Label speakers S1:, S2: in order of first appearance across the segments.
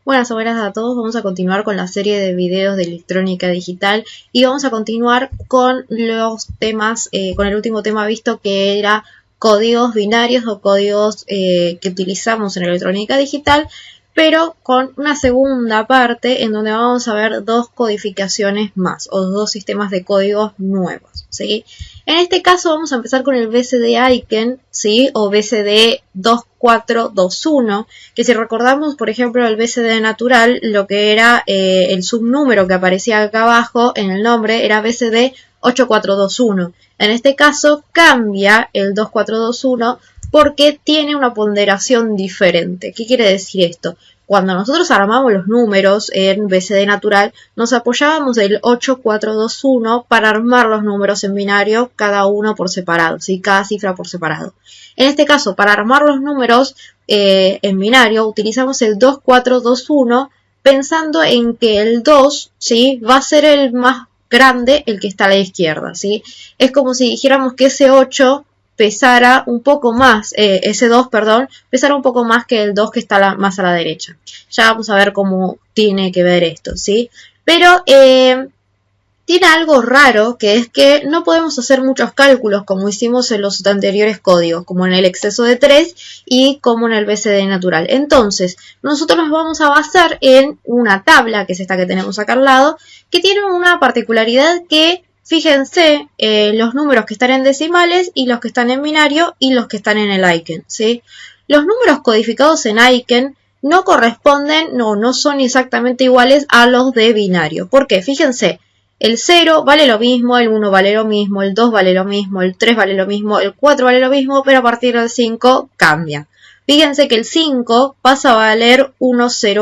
S1: Buenas a todos, vamos a continuar con la serie de videos de electrónica digital y vamos a continuar con los temas, con el último tema visto que era códigos binarios o códigos que utilizamos en electrónica digital, pero con una segunda parte en donde vamos a ver dos codificaciones más o dos sistemas de códigos nuevos, ¿sí? En este caso vamos a empezar con el BCD-ICANN, ¿sí? O BCD 2421, que si recordamos, por ejemplo, el BCD natural, lo que era el subnúmero que aparecía acá abajo en el nombre era BCD 8421. En este caso cambia el 2421 porque tiene una ponderación diferente. ¿Qué quiere decir esto? Cuando nosotros armamos los números en BCD natural, nos apoyábamos del 8421 para armar los números en binario, cada uno por separado, ¿sí? Cada cifra por separado. En este caso, para armar los números en binario, utilizamos el 2421 pensando en que el 2, ¿sí? Va a ser el más grande, el que está a la izquierda, ¿sí? Es como si dijéramos que ese 8 pesara un poco más, ese 2, perdón, pesara un poco más que el 2 que está más a la derecha. Ya vamos a ver cómo tiene que ver esto, ¿sí? Pero tiene algo raro, que es que no podemos hacer muchos cálculos como hicimos en los anteriores códigos, como en el exceso de 3 y como en el BCD natural. Entonces, nosotros nos vamos a basar en una tabla, que es esta que tenemos acá al lado, que tiene una particularidad que fíjense los números que están en decimales y los que están en binario y los que están en el ICANN, ¿sí? Los números codificados en ICANN no corresponden, no son exactamente iguales a los de binario. ¿Por qué? Fíjense, el 0 vale lo mismo, el 1 vale lo mismo, el 2 vale lo mismo, el 3 vale lo mismo, el 4 vale lo mismo, pero a partir del 5 cambia. Fíjense que el 5 pasa a valer 1011,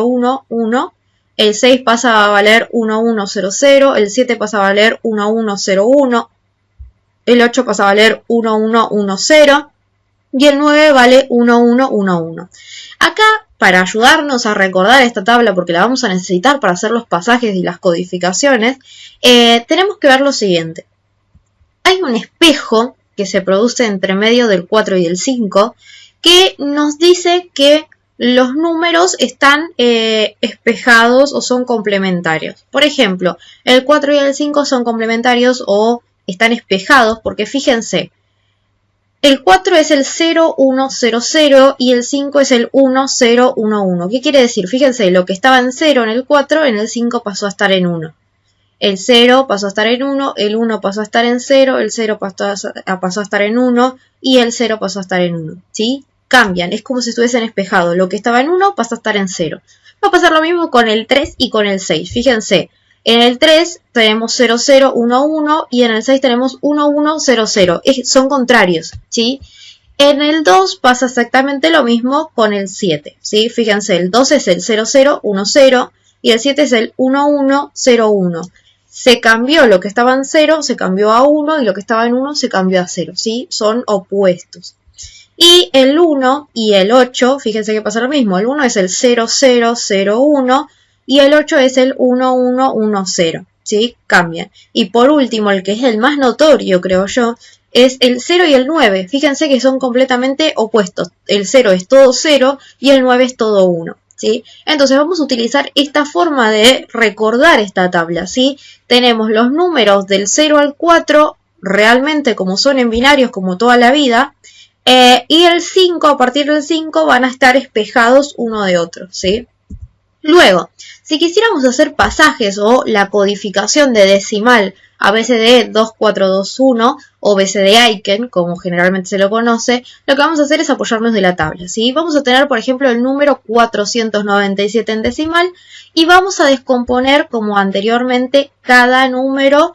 S1: el 6 pasa a valer 1100, el 7 pasa a valer 1101, el 8 pasa a valer 1110 y el 9 vale 1111. Acá, para ayudarnos a recordar esta tabla, porque la vamos a necesitar para hacer los pasajes y las codificaciones, tenemos que ver lo siguiente. Hay un espejo que se produce entre medio del 4 y el 5 que nos dice que los números están espejados o son complementarios. Por ejemplo, el 4 y el 5 son complementarios o están espejados porque fíjense, el 4 es el 0100 y el 5 es el 1011. ¿Qué quiere decir? Fíjense, lo que estaba en 0 en el 4, en el 5 pasó a estar en 1. El 0 pasó a estar en 1, el 1 pasó a estar en 0, el 0 pasó a estar en 1 y el 0 pasó a estar en 1, ¿sí? Cambian, es como si estuviesen espejados. Lo que estaba en 1 pasa a estar en 0. Va a pasar lo mismo con el 3 y con el 6. Fíjense, en el 3 tenemos 0011 y en el 6 tenemos 1100. Son contrarios, ¿sí? En el 2 pasa exactamente lo mismo con el 7, ¿sí? Fíjense, el 2 es el 0010 y el 7 es el 1101. Se cambió lo que estaba en 0, se cambió a 1 y lo que estaba en 1 se cambió a 0, ¿sí? Son opuestos. Y el 1 y el 8, fíjense que pasa lo mismo. El 1 es el 0001 y el 8 es el 1110, ¿sí? Cambian. Y por último, el que es el más notorio, creo yo, es el 0 y el 9. Fíjense que son completamente opuestos. El 0 es todo 0 y el 9 es todo 1, ¿sí? Entonces vamos a utilizar esta forma de recordar esta tabla, ¿sí? Tenemos los números del 0 al 4 realmente como son en binarios como toda la vida. Y el 5, a partir del 5, van a estar espejados uno de otro, ¿sí? Luego, si quisiéramos hacer pasajes o la codificación de decimal a BCD 2421 o BCD-ICANN, como generalmente se lo conoce, lo que vamos a hacer es apoyarnos de la tabla, ¿sí? Vamos a tener, por ejemplo, el número 497 en decimal y vamos a descomponer, como anteriormente, cada número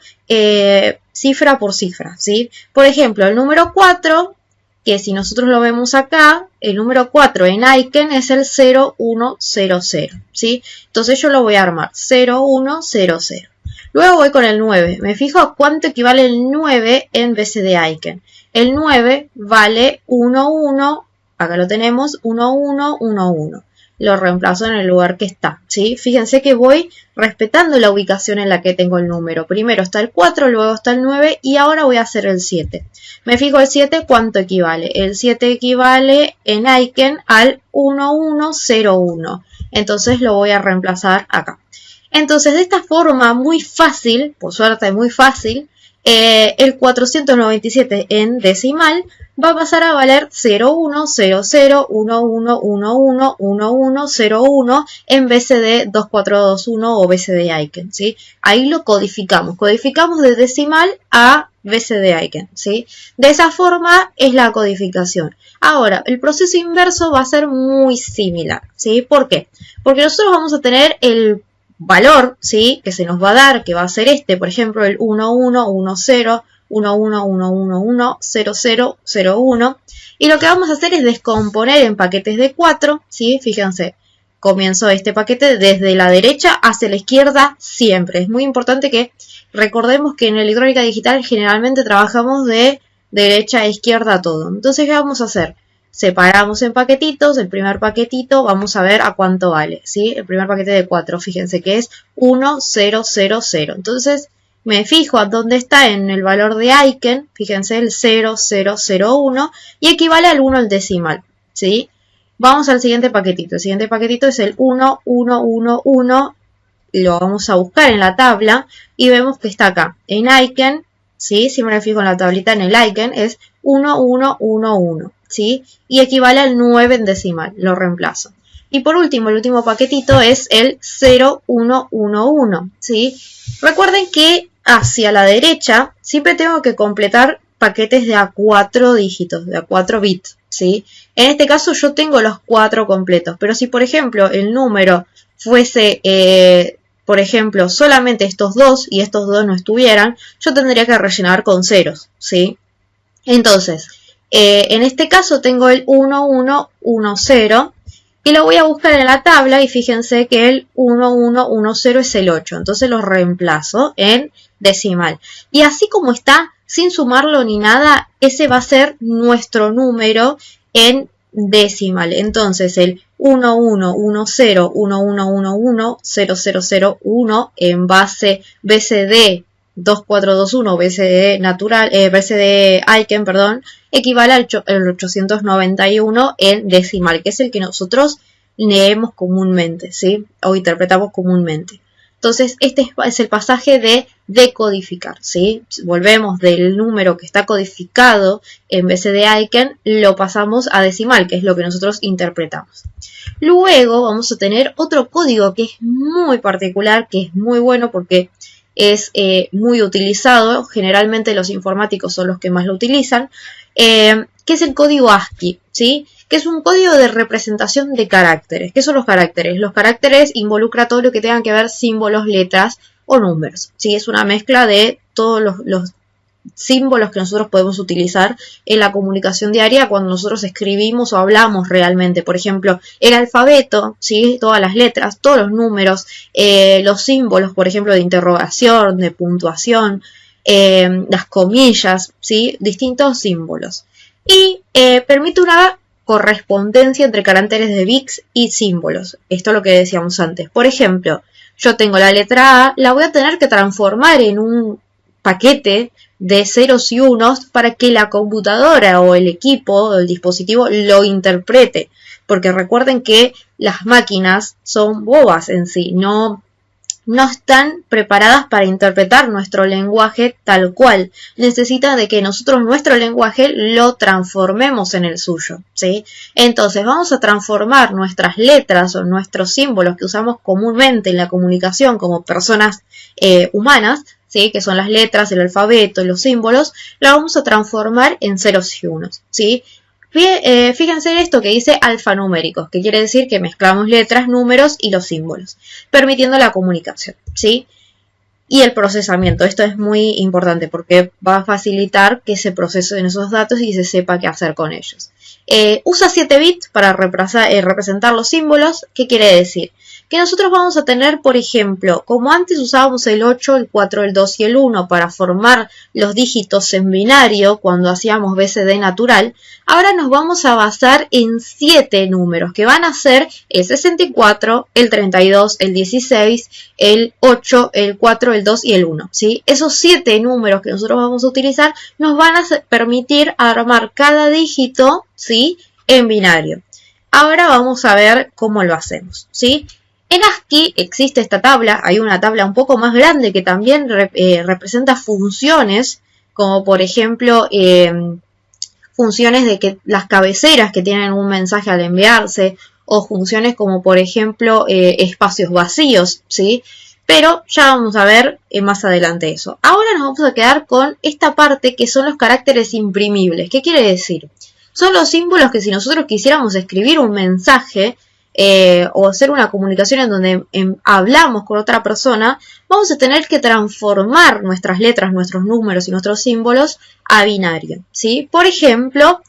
S1: cifra por cifra, ¿sí? Por ejemplo, el número 4... que si nosotros lo vemos acá, el número 4 en ICANN es el 0100, ¿sí? Entonces yo lo voy a armar, 0100. Luego voy con el 9. Me fijo a cuánto equivale el 9 en BCD-ICANN. El 9 vale 11, acá lo tenemos, 1111. Lo reemplazo en el lugar que está, ¿sí? Fíjense que voy respetando la ubicación en la que tengo el número. Primero está el 4, luego está el 9 y ahora voy a hacer el 7. Me fijo el 7, ¿cuánto equivale? El 7 equivale en ICANN al 1101. Entonces lo voy a reemplazar acá. Entonces, de esta forma muy fácil, por suerte muy fácil, el 497 en decimal va a pasar a valer 01, 00, 11, 11, 11, 01 en BCD 2421 o BCD Aiken, ¿sí? Ahí lo codificamos de decimal a BCD Aiken, ¿sí? De esa forma es la codificación. Ahora, el proceso inverso va a ser muy similar, ¿sí? ¿Por qué? Porque nosotros vamos a tener el valor, ¿sí? Que se nos va a dar, que va a ser este, por ejemplo, el 1110, 111100, 0001. Y lo que vamos a hacer es descomponer en paquetes de 4, ¿sí? Fíjense, comienzo este paquete desde la derecha hacia la izquierda siempre. Es muy importante que recordemos que en electrónica digital generalmente trabajamos de derecha a izquierda todo. Entonces, ¿qué vamos a hacer? Separamos en paquetitos, el primer paquetito vamos a ver a cuánto vale, ¿sí? El primer paquete de 4, fíjense que es 1000. Entonces me fijo a dónde está en el valor de Aiken, fíjense el 0001 y equivale al 1 el decimal, ¿sí? Vamos al siguiente paquetito, el siguiente paquetito es el 1111, lo vamos a buscar en la tabla y vemos que está acá, en Aiken, ¿sí? Si me fijo en la tablita en el Aiken es 1111. ¿Sí? Y equivale al 9 en decimal, lo reemplazo. Y por último, el último paquetito es el 0111, ¿sí? Recuerden que hacia la derecha siempre tengo que completar paquetes de a 4 dígitos, de a 4 bits, ¿sí? En este caso yo tengo los 4 completos, pero si por ejemplo el número fuese, por ejemplo, solamente estos dos y estos dos no estuvieran, yo tendría que rellenar con ceros, ¿sí? Entonces, en este caso tengo el 1110 y lo voy a buscar en la tabla y fíjense que el 1110 es el 8. Entonces lo reemplazo en decimal. Y así como está, sin sumarlo ni nada, ese va a ser nuestro número en decimal. Entonces el 1110, 1111, 0001 en base BCD 2421 BCD natural, BCD Aiken, perdón, equivale al 891 en decimal, que es el que nosotros leemos comúnmente, ¿sí? O interpretamos comúnmente. Entonces, este es el pasaje de decodificar, ¿sí? Volvemos del número que está codificado en BCD Aiken, lo pasamos a decimal, que es lo que nosotros interpretamos. Luego vamos a tener otro código que es muy particular, que es muy bueno porque es muy utilizado, generalmente los informáticos son los que más lo utilizan, que es el código ASCII, ¿sí? Que es un código de representación de caracteres. ¿Qué son los caracteres? Los caracteres involucra todo lo que tenga que ver símbolos, letras o números, ¿sí? Es una mezcla de todos los símbolos que nosotros podemos utilizar en la comunicación diaria cuando nosotros escribimos o hablamos realmente. Por ejemplo, el alfabeto, ¿sí? Todas las letras, todos los números, los símbolos, por ejemplo, de interrogación, de puntuación, las comillas, ¿sí? Distintos símbolos. Y permite una correspondencia entre caracteres de bits y símbolos. Esto es lo que decíamos antes. Por ejemplo, yo tengo la letra A, la voy a tener que transformar en un paquete de ceros y unos para que la computadora o el equipo o el dispositivo lo interprete. Porque recuerden que las máquinas son bobas en sí, no están preparadas para interpretar nuestro lenguaje tal cual. Necesitan de que nosotros nuestro lenguaje lo transformemos en el suyo, ¿sí? Entonces vamos a transformar nuestras letras o nuestros símbolos que usamos comúnmente en la comunicación como personas humanas, ¿sí? Que son las letras, el alfabeto, los símbolos, la vamos a transformar en ceros y unos, ¿sí? Fíjense en esto que dice alfanuméricos, que quiere decir que mezclamos letras, números y los símbolos, permitiendo la comunicación, ¿sí? Y el procesamiento. Esto es muy importante porque va a facilitar que se procesen esos datos y se sepa qué hacer con ellos. Usa 7 bits para representar los símbolos. ¿Qué quiere decir? Que nosotros vamos a tener, por ejemplo, como antes usábamos el 8, el 4, el 2 y el 1 para formar los dígitos en binario cuando hacíamos BCD natural, ahora nos vamos a basar en 7 números que van a ser el 64, el 32, el 16, el 8, el 4, el 2 y el 1, ¿sí? Esos 7 números que nosotros vamos a utilizar nos van a permitir armar cada dígito, ¿sí? En binario. Ahora vamos a ver cómo lo hacemos, ¿sí? En ASCII existe esta tabla, hay una tabla un poco más grande que también representa funciones, como por ejemplo funciones de que las cabeceras que tienen un mensaje al enviarse, o funciones como por ejemplo espacios vacíos, ¿sí? Pero ya vamos a ver más adelante eso. Ahora nos vamos a quedar con esta parte que son los caracteres imprimibles. ¿Qué quiere decir? Son los símbolos que si nosotros quisiéramos escribir un mensaje o hacer una comunicación en donde hablamos con otra persona, vamos a tener que transformar nuestras letras, nuestros números y nuestros símbolos a binario, ¿sí? Por ejemplo,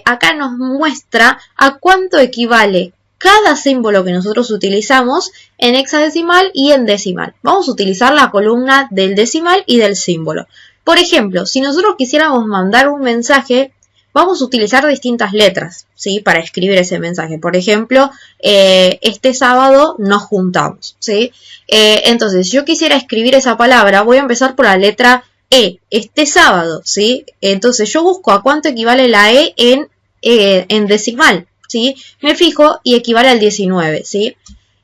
S1: acá nos muestra a cuánto equivale cada símbolo que nosotros utilizamos en hexadecimal y en decimal. Vamos a utilizar la columna del decimal y del símbolo. Por ejemplo, si nosotros quisiéramos mandar un mensaje, vamos a utilizar distintas letras, ¿sí? Para escribir ese mensaje. Por ejemplo, este sábado nos juntamos, ¿sí? Entonces, si yo quisiera escribir esa palabra, voy a empezar por la letra E, este sábado, ¿sí? Entonces, yo busco a cuánto equivale la E en decimal, ¿sí? Me fijo y equivale al 19, ¿sí?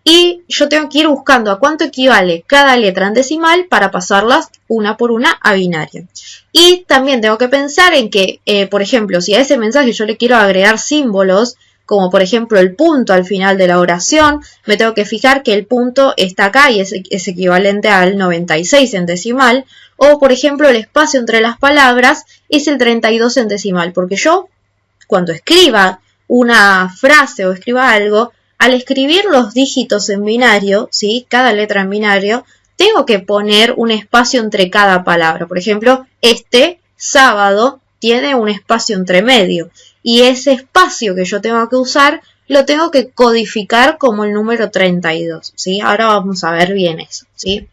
S1: Y yo tengo que ir buscando a cuánto equivale cada letra en decimal para pasarlas una por una a binario. Y también tengo que pensar en que, por ejemplo, si a ese mensaje yo le quiero agregar símbolos, como por ejemplo el punto al final de la oración, me tengo que fijar que el punto está acá y es equivalente al 96 en decimal. O por ejemplo el espacio entre las palabras es el 32 en decimal, porque yo cuando escriba una frase o escriba algo, al escribir los dígitos en binario, ¿sí? Cada letra en binario, tengo que poner un espacio entre cada palabra. Por ejemplo, este sábado tiene un espacio entre medio. Y ese espacio que yo tengo que usar, lo tengo que codificar como el número 32, ¿sí? Ahora vamos a ver bien eso, ¿sí?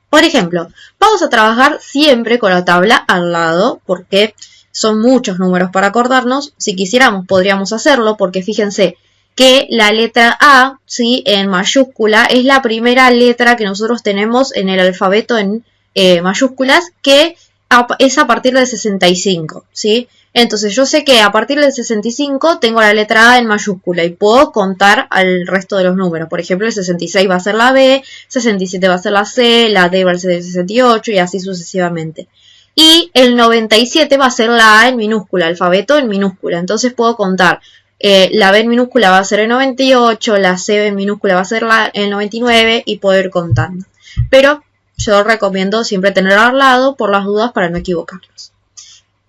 S1: Por ejemplo, vamos a trabajar siempre con la tabla al lado, porque son muchos números para acordarnos. Si quisiéramos, podríamos hacerlo, porque fíjense que la letra A, ¿sí? En mayúscula, es la primera letra que nosotros tenemos en el alfabeto en mayúsculas, que es a partir del 65, ¿sí? Entonces yo sé que a partir del 65 tengo la letra A en mayúscula y puedo contar al resto de los números. Por ejemplo, el 66 va a ser la B, 67 va a ser la C, la D va a ser el 68 y así sucesivamente. Y el 97 va a ser la A en minúscula, alfabeto en minúscula. Entonces puedo contar. La B en minúscula va a ser el 98, la C en minúscula va a ser el 99 y poder ir contando. Pero yo recomiendo siempre tenerlo al lado por las dudas para no equivocarlos.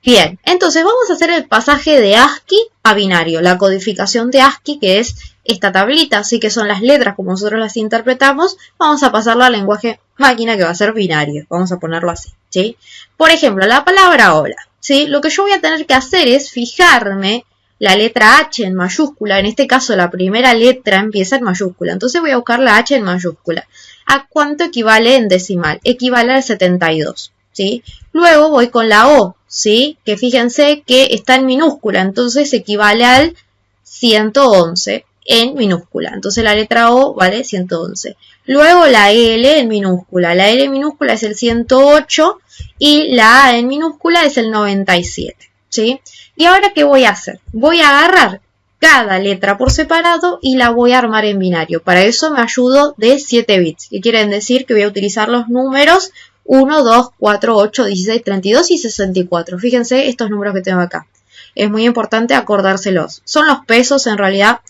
S1: Bien, entonces vamos a hacer el pasaje de ASCII a binario, la codificación de ASCII, que es esta tablita, así que son las letras como nosotros las interpretamos, vamos a pasarla al lenguaje máquina que va a ser binario, vamos a ponerlo así, ¿sí? Por ejemplo, la palabra hola, ¿sí? Lo que yo voy a tener que hacer es fijarme la letra H en mayúscula, en este caso la primera letra empieza en mayúscula, entonces voy a buscar la H en mayúscula. ¿A cuánto equivale en decimal? Equivale al 72, ¿sí? Luego voy con la O, ¿sí? Que fíjense que está en minúscula, entonces equivale al 111 en minúscula. Entonces la letra O vale 111. Luego la L en minúscula. La L en minúscula es el 108 y la A en minúscula es el 97, ¿sí? ¿Y ahora qué voy a hacer? Voy a agarrar cada letra por separado y la voy a armar en binario. Para eso me ayudo de 7 bits, que quieren decir que voy a utilizar los números 1, 2, 4, 8, 16, 32 y 64. Fíjense estos números que tengo acá. Es muy importante acordárselos. Son los pesos, en realidad,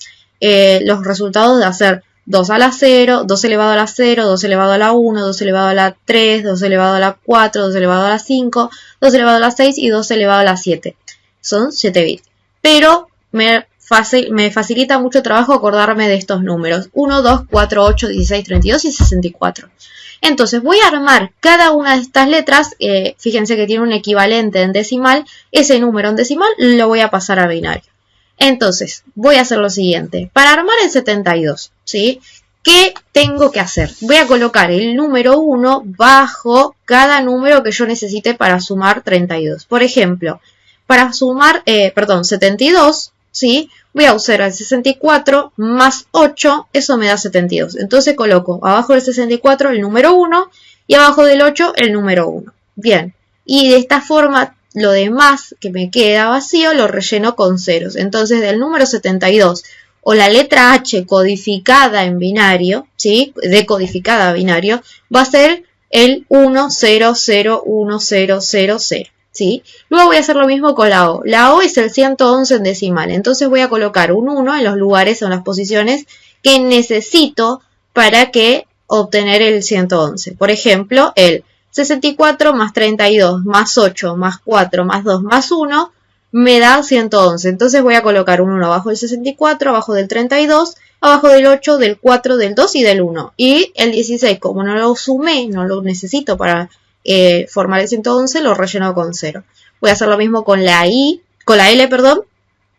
S1: los resultados de hacer 2 a la 0, 2 elevado a la 0, 2 elevado a la 1, 2 elevado a la 3, 2 elevado a la 4, 2 elevado a la 5, 2 elevado a la 6 y 2 elevado a la 7. Son 7 bits. Pero me facilita mucho trabajo acordarme de estos números. 1, 2, 4, 8, 16, 32 y 64. Entonces voy a armar cada una de estas letras, fíjense que tiene un equivalente en decimal, ese número en decimal lo voy a pasar a binario. Entonces voy a hacer lo siguiente, para armar el 72, ¿sí? ¿Qué tengo que hacer? Voy a colocar el número 1 bajo cada número que yo necesite para sumar 32. Por ejemplo, para sumar, 72, ¿sí? Voy a usar el 64 más 8, eso me da 72. Entonces coloco abajo del 64 el número 1 y abajo del 8 el número 1. Bien, y de esta forma lo demás que me queda vacío lo relleno con ceros. Entonces del número 72 o la letra H codificada en binario, ¿sí? Decodificada a binario, va a ser el 10010000, ¿sí? Luego voy a hacer lo mismo con la O. La O es el 111 en decimal, entonces voy a colocar un 1 en los lugares o en las posiciones que necesito para obtener el 111. Por ejemplo, el 64 más 32 más 8 más 4 más 2 más 1 me da 111. Entonces voy a colocar un 1 abajo del 64, abajo del 32, abajo del 8, del 4, del 2 y del 1. Y el 16, como no lo sumé, no lo necesito para formar el 111, lo relleno con 0. Voy a hacer lo mismo con la L, perdón.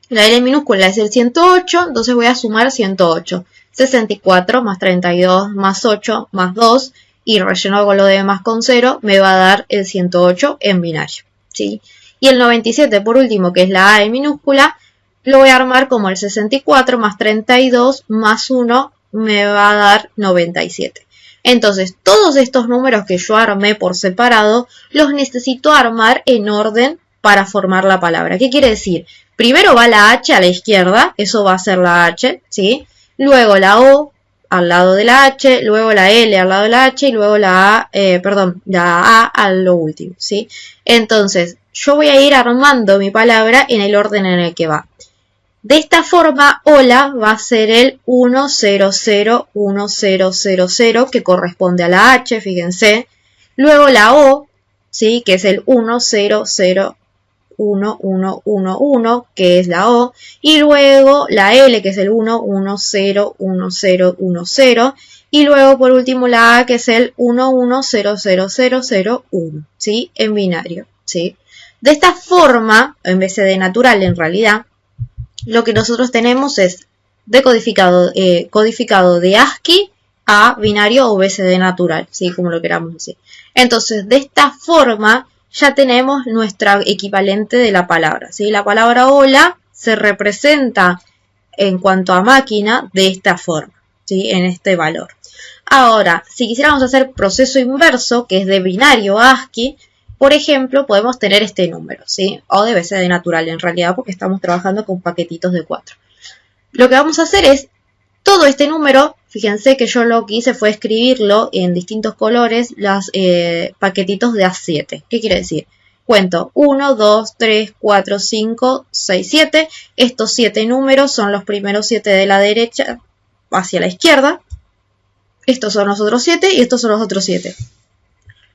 S1: La L minúscula es el 108, entonces voy a sumar 108. 64 más 32 más 8 más 2 y relleno con lo demás con 0 me va a dar el 108 en binario, ¿sí? Y el 97 por último, que es la A en minúscula, lo voy a armar como el 64 más 32 más 1 me va a dar 97. Entonces todos estos números que yo armé por separado los necesito armar en orden para formar la palabra. ¿Qué quiere decir? Primero va la H a la izquierda, eso va a ser la H, ¿sí? Luego la O al lado de la H, luego la L al lado de la H y luego la A a lo último, ¿sí? Entonces, yo voy a ir armando mi palabra en el orden en el que va. De esta forma, hola va a ser el 1001000, que corresponde a la H, fíjense. Luego la O, ¿sí? Que es el 100111, que es la O, y luego la L, que es el 11101010, y luego por último la A, que es el 11000001, ¿sí? En binario, ¿sí? De esta forma, en vez de natural en realidad, lo que nosotros tenemos es codificado de ASCII a binario o BCD natural, ¿sí? Como lo queramos decir. Entonces, de esta forma ya tenemos nuestra equivalente de la palabra, ¿sí? La palabra hola se representa en cuanto a máquina de esta forma, ¿sí? En este valor. Ahora, si quisiéramos hacer proceso inverso, que es de binario a ASCII, por ejemplo, podemos tener este número, ¿sí? O de BCD natural en realidad, porque estamos trabajando con paquetitos de 4. Lo que vamos a hacer es todo este número. Fíjense que yo lo que hice fue escribirlo en distintos colores, los paquetitos de A7. ¿Qué quiere decir? Cuento 1, 2, 3, 4, 5, 6, 7. Estos 7 números son los primeros 7 de la derecha hacia la izquierda. Estos son los otros 7 y estos son los otros 7.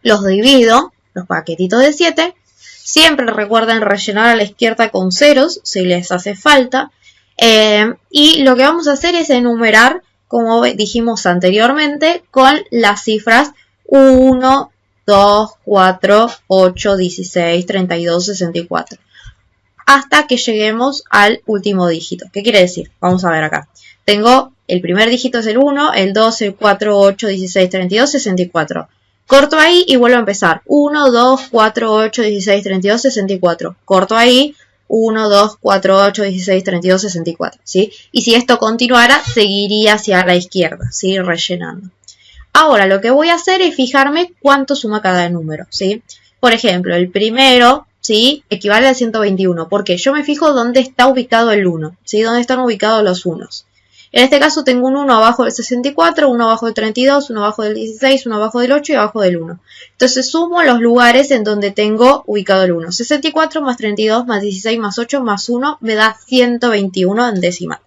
S1: Los divido, los paquetitos de 7. Siempre recuerden rellenar a la izquierda con ceros si les hace falta. Y lo que vamos a hacer es enumerar, como dijimos anteriormente, con las cifras 1, 2, 4, 8, 16, 32, 64. Hasta que lleguemos al último dígito. ¿Qué quiere decir? Vamos a ver acá. Tengo el primer dígito es el 1, el 2, el 4, 8, 16, 32, 64. Corto ahí y vuelvo a empezar. 1, 2, 4, 8, 16, 32, 64. Corto ahí. 1, 2, 4, 8, 16, 32, 64, ¿sí? Y si esto continuara, seguiría hacia la izquierda, ¿sí? Rellenando. Ahora, lo que voy a hacer es fijarme cuánto suma cada número, ¿sí? Por ejemplo, el primero, ¿sí? Equivale al 121, porque yo me fijo dónde está ubicado el 1, ¿sí? Dónde están ubicados los unos. En este caso tengo un 1 abajo del 64, 1 abajo del 32, 1 abajo del 16, 1 abajo del 8 y abajo del 1. Entonces sumo los lugares en donde tengo ubicado el 1. 64 más 32 más 16 más 8 más 1 me da 121 en decimal.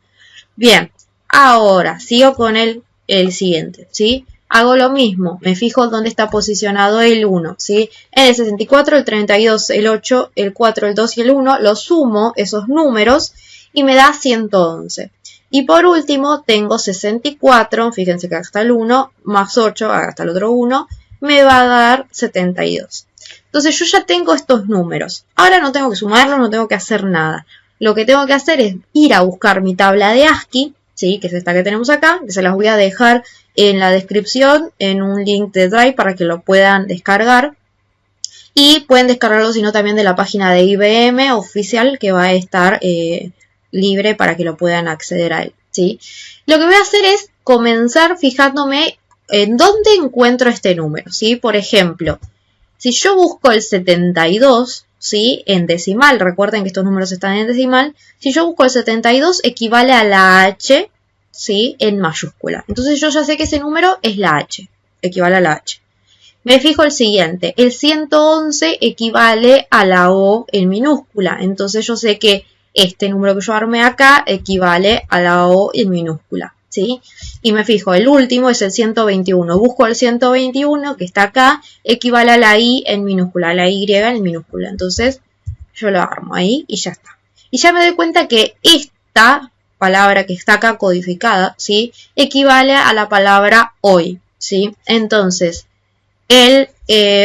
S1: Bien, ahora sigo con el siguiente, ¿sí? Hago lo mismo, me fijo dónde está posicionado el 1, ¿sí? En el 64, el 32, el 8, el 4, el 2 y el 1, los sumo esos números y me da 111. Y por último tengo 64, fíjense que hasta el 1, más 8, hasta el otro 1, me va a dar 72. Entonces yo ya tengo estos números. Ahora no tengo que sumarlos, no tengo que hacer nada. Lo que tengo que hacer es ir a buscar mi tabla de ASCII, ¿sí? Que es esta que tenemos acá, que se las voy a dejar en la descripción, en un link de Drive para que lo puedan descargar. Y pueden descargarlo sino también de la página de IBM oficial, que va a estar libre para que lo puedan acceder a él, ¿sí? Lo que voy a hacer es comenzar fijándome en dónde encuentro este número, ¿sí? Por ejemplo, si yo busco el 72, ¿sí? En decimal, recuerden que estos números están en decimal. Si yo busco el 72, equivale a la H, ¿sí? En mayúscula. Entonces yo ya sé que ese número es la H, equivale a la H. Me fijo el siguiente, el 111 equivale a la O en minúscula. Entonces yo sé que este número que yo armé acá equivale a la O en minúscula, ¿sí? Y me fijo, el último es el 121. Busco el 121 que está acá, equivale a la I en minúscula, a la Y en minúscula. Entonces yo lo armo ahí y ya está. Y ya me doy cuenta que esta palabra que está acá codificada, ¿sí? Equivale a la palabra hoy, ¿sí? Entonces,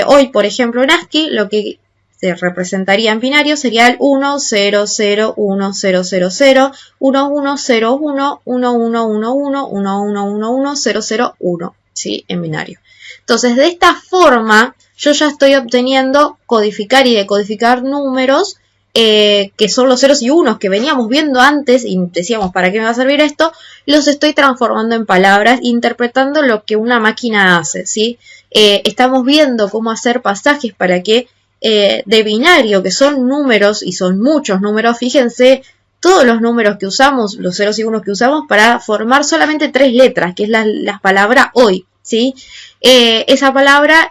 S1: hoy, por ejemplo, en ASCII, lo que se representaría en binario sería el 1, 0, 0, 1, 0, 0, 0, 1, 1, 0, 1, 1, 1, 1, 1, 1, 1, 1, 1, 0, 0, 1, ¿sí? En binario. Entonces, de esta forma, yo ya estoy obteniendo codificar y decodificar números que son los ceros y unos que veníamos viendo antes y decíamos ¿para qué me va a servir esto? Los estoy transformando en palabras, interpretando lo que una máquina hace, ¿sí? Estamos viendo cómo hacer pasajes para que de binario, que son números y son muchos números, fíjense todos los números que usamos, los ceros y unos que usamos para formar solamente 3 letras, que es la palabra hoy, ¿sí? Esa palabra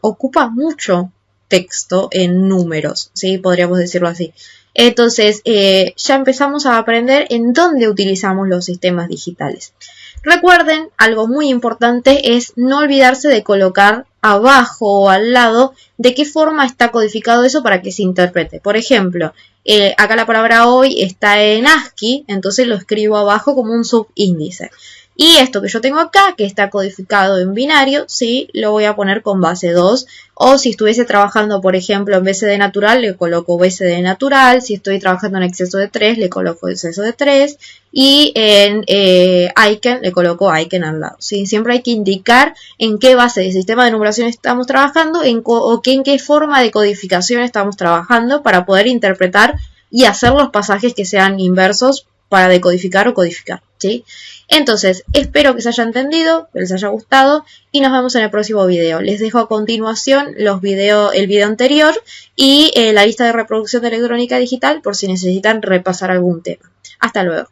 S1: ocupa mucho texto en números, ¿sí? Podríamos decirlo así. Entonces, ya empezamos a aprender en dónde utilizamos los sistemas digitales. Recuerden, algo muy importante es no olvidarse de colocar abajo o al lado de qué forma está codificado eso para que se interprete. Por ejemplo, acá la palabra hoy está en ASCII, entonces lo escribo abajo como un subíndice. Y esto que yo tengo acá, que está codificado en binario, sí, lo voy a poner con base 2. O si estuviese trabajando, por ejemplo, en BCD natural, le coloco BCD natural. Si estoy trabajando en exceso de 3, le coloco exceso de 3. Y en Aiken, le coloco Aiken al lado. ¿Sí? Siempre hay que indicar en qué base de sistema de numeración estamos trabajando o en qué forma de codificación estamos trabajando para poder interpretar y hacer los pasajes que sean inversos para decodificar o codificar, ¿sí? Entonces, espero que se haya entendido, que les haya gustado y nos vemos en el próximo video. Les dejo a continuación el video anterior y la lista de reproducción de electrónica digital por si necesitan repasar algún tema. Hasta luego.